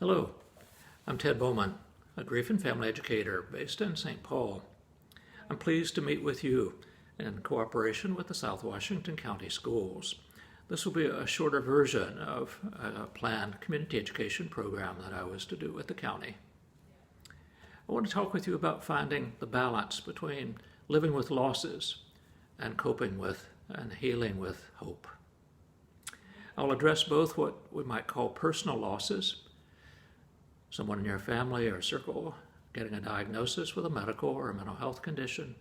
Hello, I'm Ted Bowman, a grief and family educator based in St. Paul. I'm pleased to meet with you in cooperation with the South Washington County Schools. This will be a shorter version of a planned community education program that I was to do with the county. I want to talk with you about finding the balance between living with losses and coping with and healing with hope. I'll address both what we might call personal losses, someone in your family or circle getting a diagnosis with a medical or a mental health condition,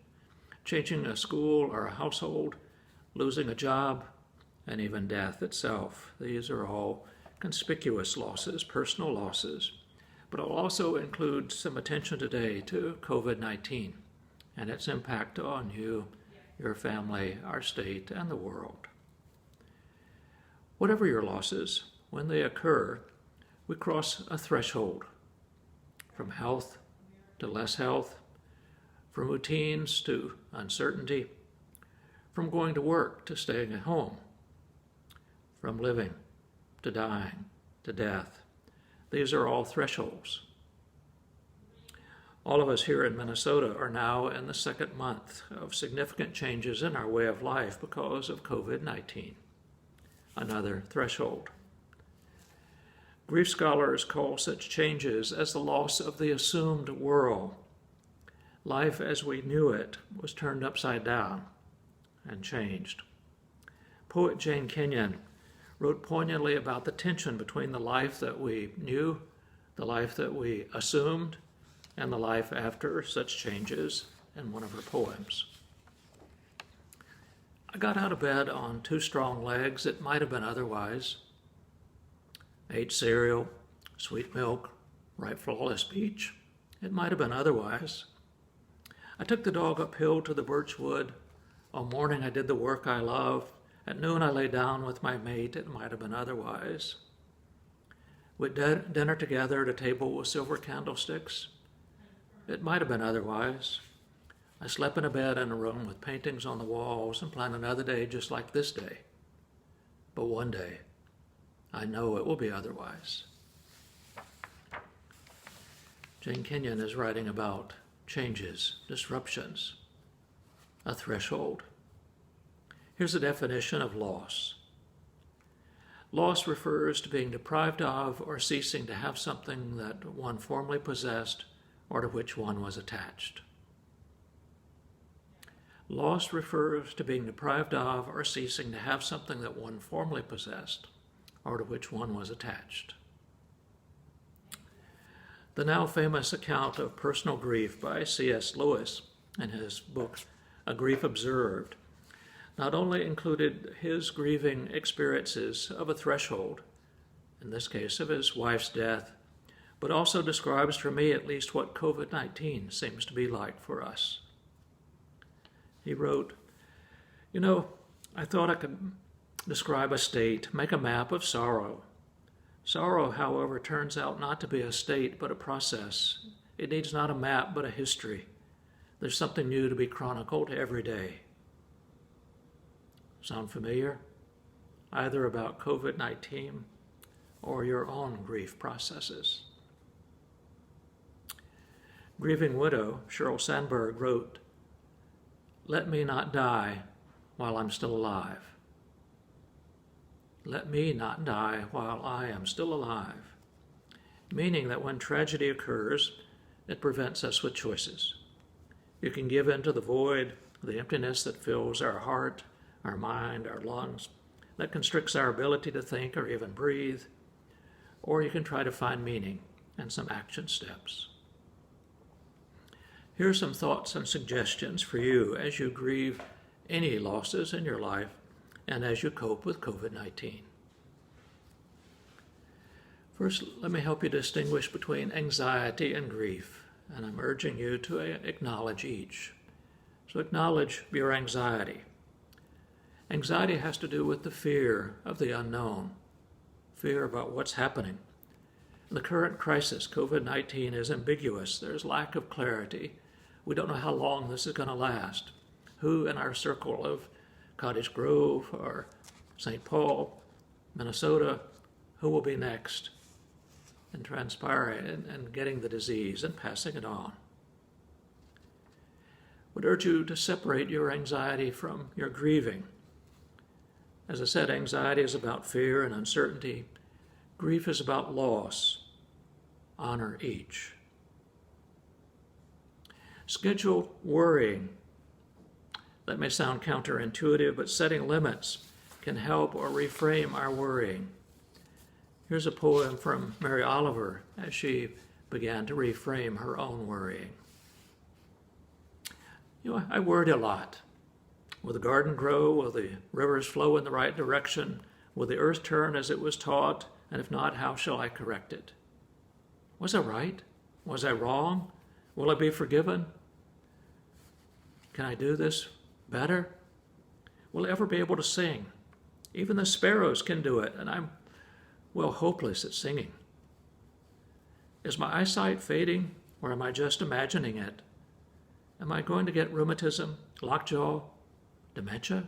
changing a school or a household, losing a job, and even death itself. These are all conspicuous losses, personal losses, but I'll also include some attention today to COVID-19 and its impact on you, your family, our state, and the world. Whatever your losses, when they occur, we cross a threshold from health to less health, from routines to uncertainty, from going to work to staying at home, from living to dying to death. These are all thresholds. All of us here in Minnesota are now in the second month of significant changes in our way of life because of COVID-19. Another threshold. Grief scholars call such changes as the loss of the assumed world. Life as we knew it was turned upside down and changed. Poet Jane Kenyon wrote poignantly about the tension between the life that we knew, the life that we assumed, and the life after such changes in one of her poems. I got out of bed on two strong legs. It might have been otherwise. Ate cereal, sweet milk, right flawless speech. It might have been otherwise. I took the dog uphill to the birch wood. All morning I did the work I love. At noon I lay down with my mate. It might have been otherwise. We had dinner together at a table with silver candlesticks. It might have been otherwise. I slept in a bed in a room with paintings on the walls and planned another day just like this day. But one day, I know it will be otherwise. Jane Kenyon is writing about changes, disruptions, a threshold. Here's a definition of loss. Loss refers to being deprived of or ceasing to have something that one formerly possessed or to which one was attached. Loss refers to being deprived of or ceasing to have something that one formerly possessed or to which one was attached. The now famous account of personal grief by C.S. Lewis in his book, A Grief Observed, not only included his grieving experiences of a threshold, in this case of his wife's death, but also describes for me at least what COVID-19 seems to be like for us. He wrote, I thought I could describe a state, make a map of sorrow. Sorrow, however, turns out not to be a state, but a process. It needs not a map, but a history. There's something new to be chronicled every day. Sound familiar? Either about COVID-19 or your own grief processes. Grieving widow Sheryl Sandberg wrote, "Let me not die while I'm still alive. Let me not die while I am still alive." Meaning that when tragedy occurs, it prevents us with choices. You can give in to the void, the emptiness that fills our heart, our mind, our lungs, that constricts our ability to think or even breathe, or you can try to find meaning and some action steps. Here are some thoughts and suggestions for you as you grieve any losses in your life and as you cope with COVID-19. First, let me help you distinguish between anxiety and grief, and I'm urging you to acknowledge each. So acknowledge your anxiety. Anxiety has to do with the fear of the unknown, fear about what's happening. In the current crisis, COVID-19 is ambiguous. There's lack of clarity. We don't know how long this is going to last. Who in our circle of Cottage Grove or St. Paul, Minnesota, who will be next? and transpiring and getting the disease and passing it on. Would urge you to separate your anxiety from your grieving. As I said, anxiety is about fear and uncertainty. Grief is about loss. Honor each. Schedule worrying. That may sound counterintuitive, but setting limits can help or reframe our worrying. Here's a poem from Mary Oliver as she began to reframe her own worrying. I worried a lot. Will the garden grow? Will the rivers flow in the right direction? Will the earth turn as it was taught? And if not, how shall I correct it? Was I right? Was I wrong? Will I be forgiven? Can I do this better? Will I ever be able to sing? Even the sparrows can do it, and I'm, hopeless at singing. Is my eyesight fading, or am I just imagining it? Am I going to get rheumatism, lockjaw, dementia?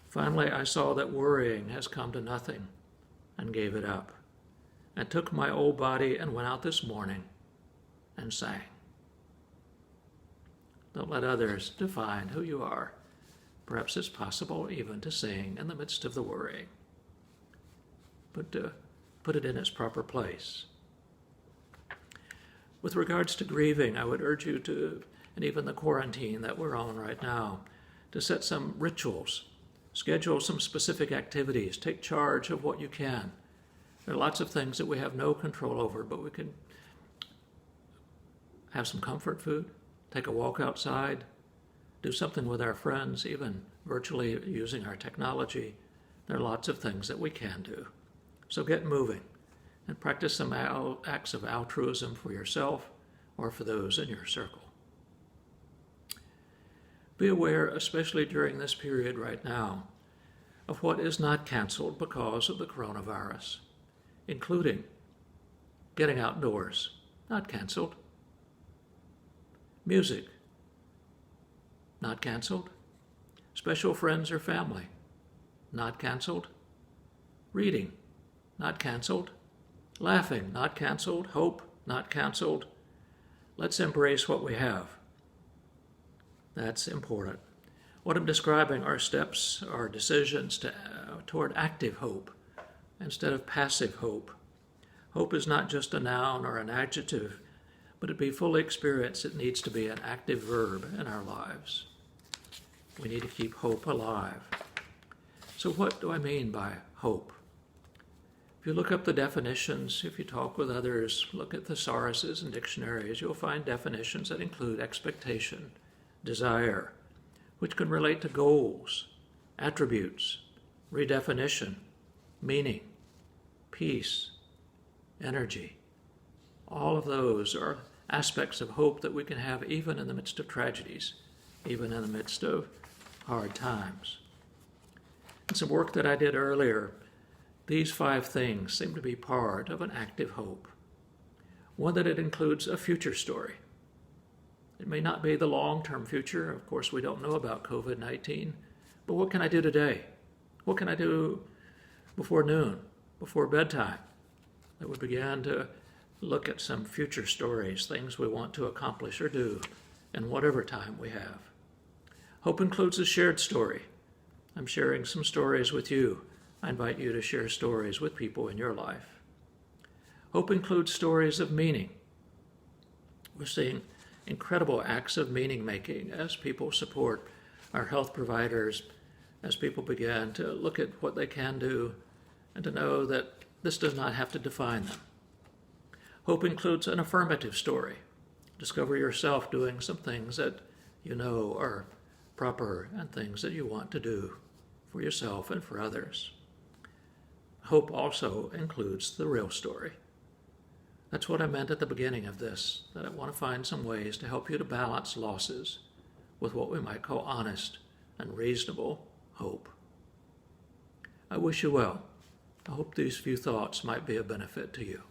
Finally, I saw that worrying has come to nothing and gave it up, and took my old body and went out this morning and sang. Don't let others define who you are. Perhaps it's possible even to sing in the midst of the worrying. But put it in its proper place. With regards to grieving, I would urge you to, and even the quarantine that we're on right now, to set some rituals, schedule some specific activities, take charge of what you can. There are lots of things that we have no control over, but we can have some comfort food, take a walk outside, do something with our friends, even virtually using our technology. There are lots of things that we can do. So get moving and practice some acts of altruism for yourself or for those in your circle. Be aware, especially during this period right now, of what is not canceled because of the coronavirus, including getting outdoors, not canceled. Music, not canceled. Special friends or family, not canceled. Reading, not canceled. Laughing, not canceled. Hope, not canceled. Let's embrace what we have. That's important. What I'm describing are steps, are decisions toward active hope instead of passive hope. Hope is not just a noun or an adjective, but to be fully experienced, it needs to be an active verb in our lives. We need to keep hope alive. So what do I mean by hope? If you look up the definitions, if you talk with others, look at thesauruses and dictionaries, you'll find definitions that include expectation, desire, which can relate to goals, attributes, redefinition, meaning, peace, energy. All of those are aspects of hope that we can have even in the midst of tragedies, even in the midst of hard times. In some work that I did earlier, these 5 things seem to be part of an active hope. One, that it includes a future story. It may not be the long-term future. Of course, we don't know about COVID-19. But what can I do today? What can I do before noon, before bedtime? That we begin to look at some future stories, things we want to accomplish or do in whatever time we have. Hope includes a shared story. I'm sharing some stories with you. I invite you to share stories with people in your life. Hope includes stories of meaning. We're seeing incredible acts of meaning making as people support our health providers, as people begin to look at what they can do and to know that this does not have to define them. Hope includes an affirmative story. Discover yourself doing some things that you know are proper and things that you want to do for yourself and for others. Hope also includes the real story. That's what I meant at the beginning of this, that I want to find some ways to help you to balance losses with what we might call honest and reasonable hope. I wish you well. I hope these few thoughts might be a benefit to you.